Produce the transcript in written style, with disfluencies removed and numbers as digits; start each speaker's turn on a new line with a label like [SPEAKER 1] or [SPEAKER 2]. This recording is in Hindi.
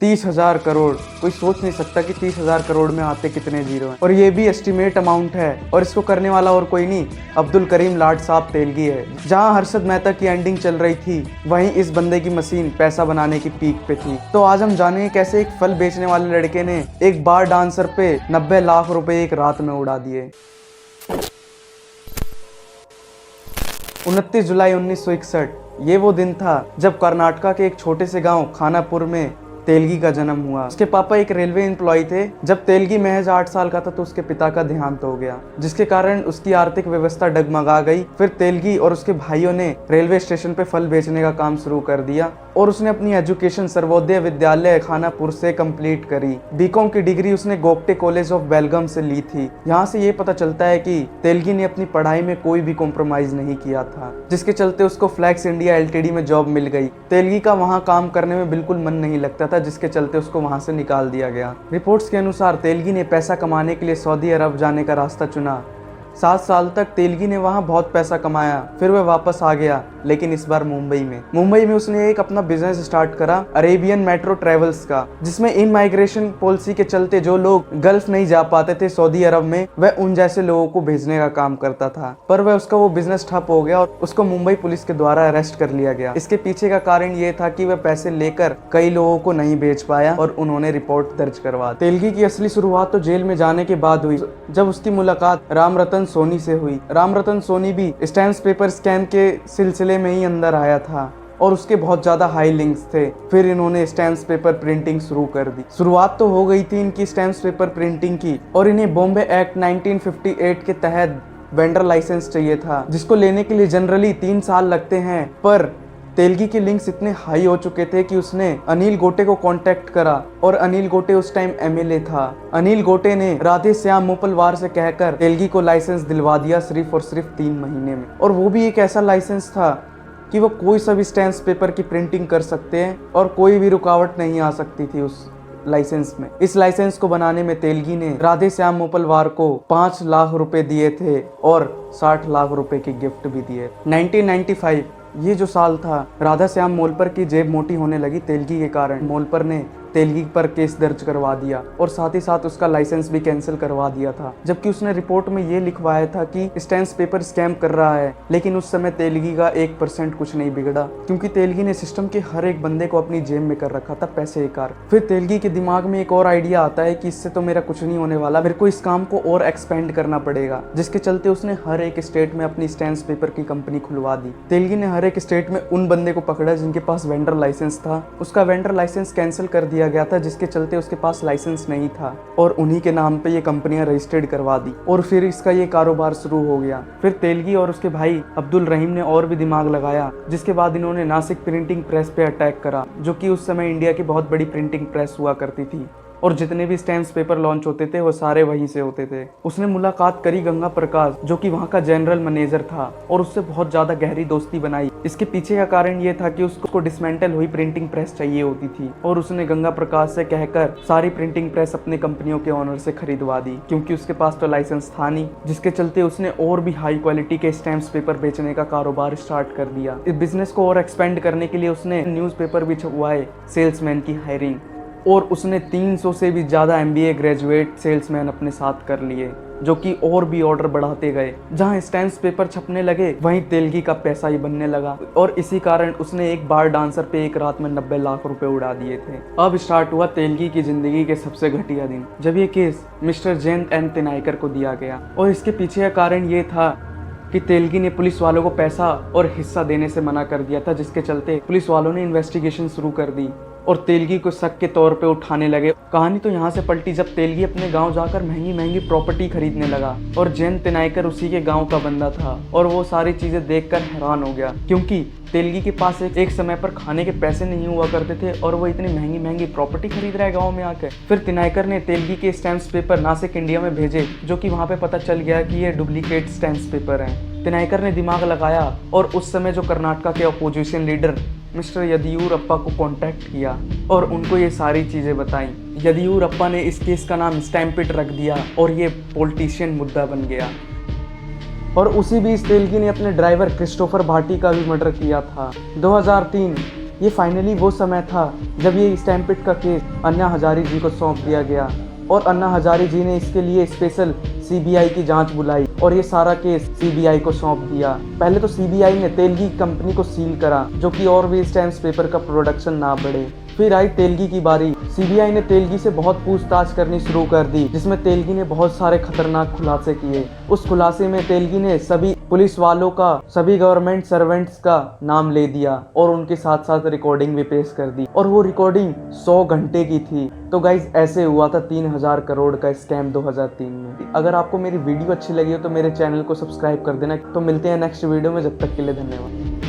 [SPEAKER 1] 30,000 करोड़। कोई सोच नहीं सकता कि 30,000 करोड़ में आते कितने जीरो हैं। और ये भी एस्टिमेट अमाउंट है और इसको करने वाला और कोई नहीं, अब्दुल करीम लाड साहब तेलगी है। जहां हर्षद मेहता की एंडिंग चल रही थी, वहीं इस बंदे की मशीन पैसा बनाने की पीक पे थी। तो आज हम जानेंगे कैसे एक फल बेचने वाले लड़के ने एक बार डांसर पे 90 लाख रुपए एक रात में उड़ा दिए। 29 जुलाई 1961 ये वो दिन था जब कर्नाटका के एक छोटे से गांव खानापुर में तेलगी का जन्म हुआ। उसके पापा एक रेलवे एम्प्लॉय थे। जब तेलगी महज 8 साल का था तो उसके पिता का देहांत हो गया, जिसके कारण उसकी आर्थिक व्यवस्था डगमगा गई। फिर तेलगी और उसके भाइयों ने रेलवे स्टेशन पे फल बेचने का काम शुरू कर दिया और उसने अपनी एजुकेशन सर्वोदय विद्यालय खानापुर से कंप्लीट करी। बीकॉम की डिग्री उसने गोगटे कॉलेज ऑफ बेलगाम से ली थी। यहाँ से ये पता चलता है कि तेलगी ने अपनी पढ़ाई में कोई भी कॉम्प्रोमाइज नहीं किया था, जिसके चलते उसको फ्लैक्स इंडिया एलटीडी में जॉब मिल गई। तेलगी का वहाँ काम करने में बिल्कुल मन नहीं लगता था, जिसके चलते उसको वहां से निकाल दिया गया। रिपोर्ट्स के अनुसार तेलगी ने पैसा कमाने के लिए सऊदी अरब जाने का रास्ता चुना। 7 साल तक तेलगी ने वहां बहुत पैसा कमाया। फिर वह वापस आ गया, लेकिन इस बार मुंबई में उसने एक अपना बिजनेस स्टार्ट करा, अरेबियन मेट्रो ट्रेवल्स का, जिसमें इन माइग्रेशन पॉलिसी के चलते जो लोग गल्फ नहीं जा पाते थे सऊदी अरब में, वह उन जैसे लोगों को भेजने का काम करता था। पर वह उसका वो बिजनेस ठप हो गया और उसको मुंबई पुलिस के द्वारा अरेस्ट कर लिया गया। इसके पीछे का कारण ये था कि वह पैसे लेकर कई लोगों को नहीं भेज पाया और उन्होंने रिपोर्ट दर्ज करवा दी। तेलगी की असली शुरुआत तो जेल में जाने के बाद हुई, जब उसकी मुलाकात राम रतन सोनी से हुई। राम रतन सोनी भी स्टैम्प्स पेपर स्कैम के सिलसिले में ही अंदर आया था और उसके बहुत ज्यादा हाई लिंक्स थे। फिर इन्होंने स्टैम्प्स पेपर प्रिंटिंग शुरू कर दी। शुरुआत तो हो गई थी इनकी स्टैम्प्स पेपर प्रिंटिंग की और इन्हें बॉम्बे एक्ट 1958 के तहत वेंडर लाइसेंस चाहिए था, जिसको लेने के लिए जनरली 3 साल लगते हैं। पर तेलगी के लिंक्स इतने हाई हो चुके थे कि उसने अनिल गोटे को कांटेक्ट करा और अनिल गोटे उस टाइम एमएलए था। अनिल गोटे ने राधे श्याम मोपलवार से कहकर तेलगी को लाइसेंस दिलवा दिया, सिर्फ और सिर्फ 3 महीने में। और वो भी एक ऐसा लाइसेंस था कि वो कोई सा भी स्टैम्प्स पेपर की प्रिंटिंग कर सकते हैं और कोई भी रुकावट नहीं आ सकती थी उस लाइसेंस में। इस लाइसेंस को बनाने में तेलगी ने राधे श्याम मोपलवार को 5 लाख रुपए दिए थे और 60 लाख रुपए की गिफ्ट भी दिए। 1995 ये जो साल था, राधा श्याम मोलपर की जेब मोटी होने लगी तेलगी के कारण। मोलपर ने तेलगी पर केस दर्ज करवा दिया और साथ ही साथ उसका लाइसेंस भी कैंसिल करवा दिया था, जबकि उसने रिपोर्ट में ये लिखवाया था कि स्टैम्प्स पेपर स्कैम कर रहा है। लेकिन उस समय तेलगी का 1% कुछ नहीं बिगड़ा, क्योंकि तेलगी ने सिस्टम के हर एक बंदे को अपनी जेब में कर रखा था पैसे कार। फिर तेलगी के दिमाग में एक और आइडिया आता है कि इससे तो मेरा कुछ नहीं होने वाला, मेरे को इस काम को और एक्सपेंड करना पड़ेगा, जिसके चलते उसने हर एक स्टेट में अपनी स्टैम्प्स पेपर की कंपनी खुलवा दी। तेलगी ने हर एक स्टेट में उन बंदे को पकड़ा जिनके पास वेंडर लाइसेंस था। उसका वेंडर लाइसेंस कैंसिल कर दिया गया था, जिसके चलते उसके पास लाइसेंस नहीं था और उन्हीं के नाम पे ये कंपनियां रजिस्टर्ड करवा दी और फिर इसका ये कारोबार शुरू हो गया। फिर तेलगी और उसके भाई अब्दुल रहीम ने और भी दिमाग लगाया, जिसके बाद इन्होंने नासिक प्रिंटिंग प्रेस पे अटैक करा, जो कि उस समय इंडिया की बहुत बड़ी प्रिंटिंग प्रेस हुआ करती थी और जितने भी स्टैम्प्स पेपर लॉन्च होते थे वो सारे वहीं से होते थे। उसने मुलाकात करी गंगा प्रकाश, जो कि वहाँ का जनरल मैनेजर था, और उससे बहुत ज्यादा गहरी दोस्ती बनाई। इसके पीछे का कारण ये था कि उसको डिसमेंटल हुई प्रिंटिंग प्रेस चाहिए होती थी और उसने गंगा प्रकाश से कहकर सारी प्रिंटिंग प्रेस अपने कंपनियों के ओनर से खरीदवा दी, क्योंकि उसके पास तो लाइसेंस था नहीं, जिसके चलते उसने और भी हाई क्वालिटी के स्टैम्प्स पेपर बेचने का कारोबार स्टार्ट कर दिया। इस बिजनेस को और एक्सपेंड करने के लिए उसने न्यूज़पेपर भी छपवाए, सेल्समैन की हायरिंग, और उसने 300 से भी ज़्यादा MBA ग्रेजुएट सेल्समैन अपने साथ कर लिए, जो कि और भी ऑर्डर बढ़ाते गए। जहां स्टैम्प्स पेपर छपने लगे वहीं तेलगी का पैसा ही बनने लगा और इसी कारण उसने एक बार डांसर पे एक रात में 90 लाख रुपए उड़ा दिए थे। अब स्टार्ट हुआ तेलगी की जिंदगी के सबसे घटिया दिन, जब ये case mister Jayant N Tinaikar को दिया गया। और इसके पीछे का कारण ये था कि तेलगी ने पुलिस वालों को पैसा और हिस्सा देने से मना कर दिया था, जिसके चलते पुलिस वालों ने इन्वेस्टिगेशन शुरू कर दी और तेलगी को शक के तौर पे उठाने लगे। कहानी तो यहाँ से पलटी जब तेलगी अपने गांव जाकर महंगी महंगी प्रॉपर्टी खरीदने लगा और जयंत तिनाइकर उसी के गांव का बंदा था और वो सारी चीजें देखकर हैरान हो गया, क्योंकि तेलगी के पास एक समय पर खाने के पैसे नहीं हुआ करते थे और वो इतनी महंगी महंगी प्रॉपर्टी खरीद रहा है गाँव में आकर। फिर तिनाइकर ने तेलगी के स्टैम्प्स पेपर नासिक इंडिया में भेजे, जो कि वहाँ पे पता चल गया कि ये डुप्लीकेट स्टैम्प्स पेपर हैं। तिनाइकर ने दिमाग लगाया और उस समय जो कर्नाटका के अपोजिशन लीडर मिस्टर येदियुरप्पा को कांटेक्ट किया और उनको ये सारी चीज़ें बताई। येदियुरप्पा ने इस केस का नाम स्टैम्पिट रख दिया और ये पॉलिटिशियन मुद्दा बन गया। और उसी बीच तेलगी ने अपने ड्राइवर क्रिस्टोफर भाटी का भी मर्डर किया था। 2003 ये फाइनली वो समय था जब ये स्टैम्पिड का केस अन्ना हजारे जी को सौंप दिया गया और अन्ना हजारे जी ने इसके लिए स्पेशल सीबीआई की जांच बुलाई और ये सारा केस सीबीआई को सौंप दिया। पहले तो सीबीआई ने तेलगी कंपनी को सील करा, जो कि और भी स्टैम्प्स पेपर का प्रोडक्शन ना बढ़े। फिर आई तेलगी की बारी। सीबीआई ने तेलगी से बहुत पूछताछ करनी शुरू कर दी, जिसमें तेलगी ने बहुत सारे खतरनाक खुलासे किए। उस खुलासे में तेलगी ने सभी पुलिस वालों का, सभी गवर्नमेंट सर्वेंट्स का नाम ले दिया और उनके साथ साथ रिकॉर्डिंग भी पेश कर दी, और वो रिकॉर्डिंग 100 घंटे की थी। तो गाइज ऐसे हुआ था 3000 करोड़ का स्कैम 2003 में। अगर आपको मेरी वीडियो अच्छी लगी हो तो मेरे चैनल को सब्सक्राइब कर देना। तो मिलते हैं नेक्स्ट वीडियो में, जब तक के लिए धन्यवाद।